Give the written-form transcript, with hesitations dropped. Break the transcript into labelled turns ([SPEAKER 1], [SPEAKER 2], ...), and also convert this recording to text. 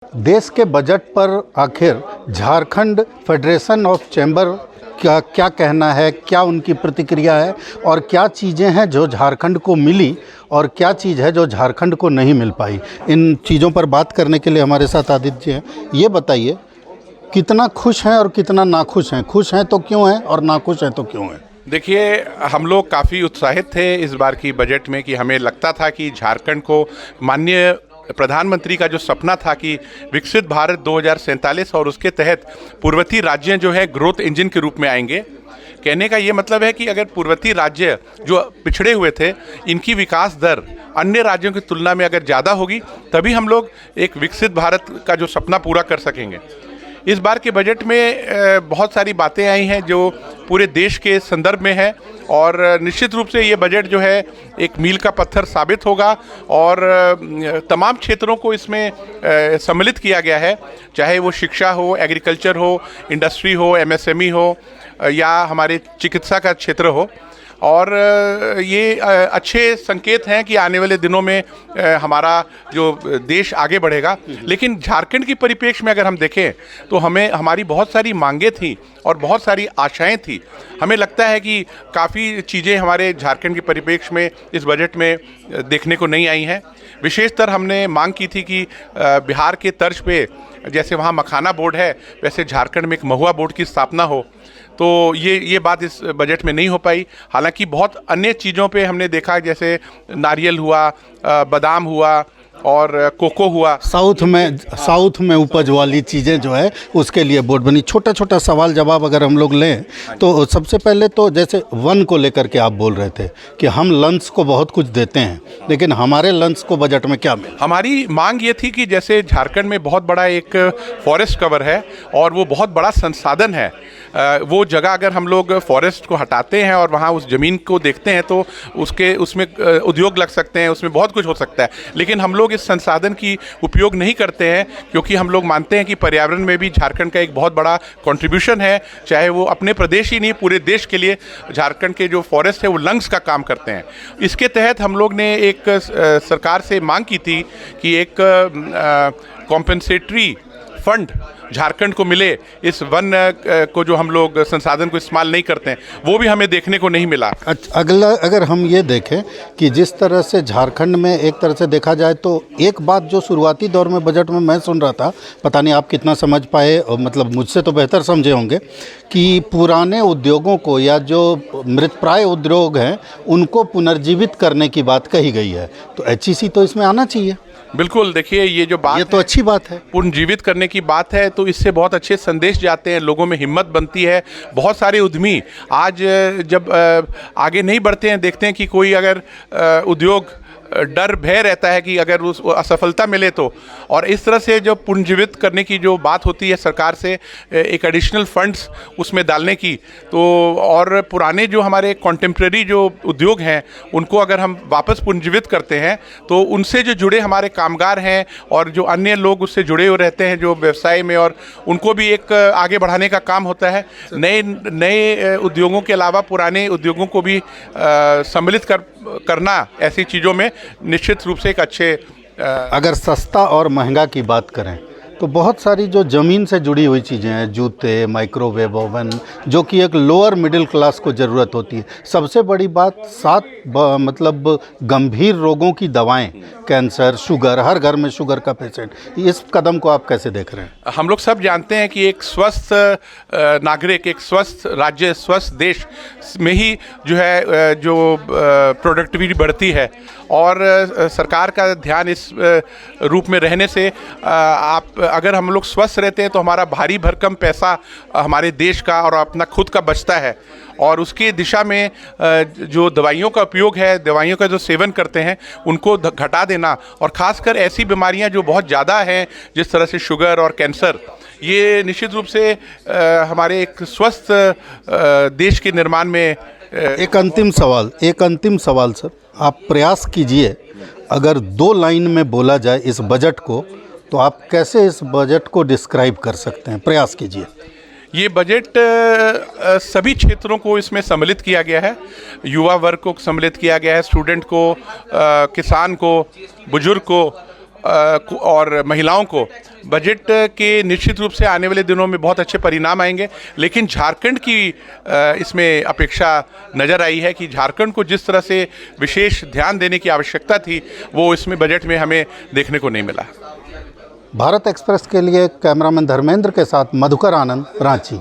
[SPEAKER 1] देश के बजट पर आखिर झारखंड फेडरेशन ऑफ चैम्बर का क्या कहना है, क्या उनकी प्रतिक्रिया है और क्या चीज़ें हैं जो झारखंड को मिली और क्या चीज़ है जो झारखंड को नहीं मिल पाई। इन चीज़ों पर बात करने के लिए हमारे साथ आदित्य जी हैं। ये बताइए कितना खुश हैं और कितना नाखुश हैं। खुश हैं तो क्यों हैं और नाखुश हैं तो क्यों हैं?
[SPEAKER 2] देखिए, हम लोग काफ़ी उत्साहित थे इस बार की बजट में कि हमें लगता था कि झारखंड को माननीय प्रधानमंत्री का जो सपना था कि विकसित भारत 2047 और उसके तहत पूर्ववर्ती राज्य जो है ग्रोथ इंजन के रूप में आएंगे। कहने का ये मतलब है कि अगर पूर्ववर्ती राज्य जो पिछड़े हुए थे इनकी विकास दर अन्य राज्यों की तुलना में अगर ज़्यादा होगी तभी हम लोग एक विकसित भारत का जो सपना पूरा कर सकेंगे। इस बार के बजट में बहुत सारी बातें आई हैं जो पूरे देश के संदर्भ में है और निश्चित रूप से ये बजट जो है एक मील का पत्थर साबित होगा और तमाम क्षेत्रों को इसमें सम्मिलित किया गया है, चाहे वो शिक्षा हो, एग्रीकल्चर हो, इंडस्ट्री हो, एमएसएमई हो या हमारे चिकित्सा का क्षेत्र हो। और ये अच्छे संकेत हैं कि आने वाले दिनों में हमारा जो देश आगे बढ़ेगा। लेकिन झारखंड की परिप्रेक्ष्य में अगर हम देखें तो हमारी बहुत सारी मांगें थी और बहुत सारी आशाएं थी। हमें लगता है कि काफ़ी चीज़ें हमारे झारखंड के परिप्रेक्ष्य में इस बजट में देखने को नहीं आई हैं। विशेषतर हमने मांग की थी कि बिहार के तर्ज पे जैसे वहाँ मखाना बोर्ड है वैसे झारखंड में एक महुआ बोर्ड की स्थापना हो, तो ये बात इस बजट में नहीं हो पाई। हालांकि बहुत अन्य चीज़ों पे हमने देखा, जैसे नारियल हुआ, बादाम हुआ और कोको हुआ।
[SPEAKER 1] साउथ में उपज वाली चीज़ें जो है उसके लिए बोर्ड बनी। छोटा छोटा सवाल जवाब अगर हम लोग लें तो सबसे पहले तो जैसे वन को लेकर के आप बोल रहे थे कि हम लंच को बहुत कुछ देते हैं, लेकिन हमारे लंच को बजट में क्या मिला?
[SPEAKER 2] हमारी मांग ये थी कि जैसे झारखंड में बहुत बड़ा एक फॉरेस्ट कवर है और वो बहुत बड़ा संसाधन है, वो जगह अगर हम लोग फॉरेस्ट को हटाते हैं और वहाँ उस ज़मीन को देखते हैं तो उसमें उद्योग लग सकते हैं, उसमें बहुत कुछ हो सकता है। लेकिन हम लोग इस संसाधन की उपयोग नहीं करते हैं क्योंकि हम लोग मानते हैं कि पर्यावरण में भी झारखंड का एक बहुत बड़ा कंट्रीब्यूशन है, चाहे वो अपने प्रदेश ही नहीं पूरे देश के लिए झारखंड के जो फॉरेस्ट है वो लंग्स का काम करते हैं। इसके तहत हम लोग ने एक सरकार से मांग की थी कि एक कॉम्पेंसेटरी फंड झारखंड को मिले इस वन को जो हम लोग संसाधन को इस्तेमाल नहीं करते हैं, वो भी हमें देखने को नहीं मिला।
[SPEAKER 1] अगला अगर हम ये देखें कि जिस तरह से झारखंड में एक तरह से देखा जाए तो एक बात जो शुरुआती दौर में बजट में मैं सुन रहा था, पता नहीं आप कितना समझ पाए, मतलब मुझसे तो बेहतर समझे होंगे, कि पुराने उद्योगों को या जो मृतप्राय उद्योग हैं उनको पुनर्जीवित करने की बात कही गई है। तो एचईसी तो इसमें आना चाहिए।
[SPEAKER 2] बिल्कुल, देखिए ये जो बात,
[SPEAKER 1] ये तो अच्छी बात है,
[SPEAKER 2] पुनर्जीवित करने की बात है, तो इससे बहुत अच्छे संदेश जाते हैं, लोगों में हिम्मत बनती है। बहुत सारे उद्यमी आज जब आगे नहीं बढ़ते हैं, देखते हैं कि कोई अगर उद्योग डर भय रहता है कि अगर उस असफलता मिले तो, और इस तरह से जो पुनर्जीवित करने की जो बात होती है सरकार से एक एडिशनल फंड्स उसमें डालने की, तो और पुराने जो हमारे कॉन्टेम्प्रेरी जो उद्योग हैं उनको अगर हम वापस पुनर्जीवित करते हैं तो उनसे जो जुड़े हमारे कामगार हैं और जो अन्य लोग उससे जुड़े हुए रहते हैं जो व्यवसाय में, और उनको भी एक आगे बढ़ाने का काम होता है। नए उद्योगों के अलावा पुराने उद्योगों को भी सम्मिलित करना ऐसी चीज़ों में निश्चित रूप से एक अच्छे।
[SPEAKER 1] अगर सस्ता और महंगा की बात करें तो बहुत सारी जो ज़मीन से जुड़ी हुई चीज़ें हैं, जूते, माइक्रोवेव ओवन, जो कि एक लोअर मिडिल क्लास को ज़रूरत होती है। सबसे बड़ी बात 7 मतलब गंभीर रोगों की दवाएं, कैंसर, शुगर, हर घर में शुगर का पेशेंट। इस कदम को आप कैसे देख रहे हैं?
[SPEAKER 2] हम लोग सब जानते हैं कि एक स्वस्थ नागरिक, एक स्वस्थ राज्य, स्वस्थ देश में ही जो है जो प्रोडक्टिविटी बढ़ती है, और सरकार का ध्यान इस रूप में रहने से अगर हम लोग स्वस्थ रहते हैं तो हमारा भारी भरकम पैसा हमारे देश का और अपना खुद का बचता है, और उसकी दिशा में जो दवाइयों का उपयोग है, दवाइयों का जो सेवन करते हैं उनको घटा देना, और ख़ासकर ऐसी बीमारियां जो बहुत ज़्यादा हैं जिस तरह से शुगर और कैंसर, ये निश्चित रूप से हमारे एक स्वस्थ देश के निर्माण में।
[SPEAKER 1] एक अंतिम सवाल सर, आप प्रयास कीजिए, अगर 2 लाइन में बोला जाए इस बजट को तो आप कैसे इस बजट को डिस्क्राइब कर सकते हैं? प्रयास कीजिए।
[SPEAKER 2] ये बजट सभी क्षेत्रों को इसमें सम्मिलित किया गया है। युवा वर्ग को सम्मिलित किया गया है, स्टूडेंट को, किसान को, बुजुर्ग को, और महिलाओं को बजट के निश्चित रूप से आने वाले दिनों में बहुत अच्छे परिणाम आएंगे। लेकिन झारखंड की इसमें अपेक्षा नज़र आई है कि झारखंड को जिस तरह से विशेष ध्यान देने की आवश्यकता थी वो इसमें बजट में हमें देखने को नहीं मिला।
[SPEAKER 1] भारत एक्सप्रेस के लिए कैमरामैन धर्मेंद्र के साथ मधुकर आनंद, रांची।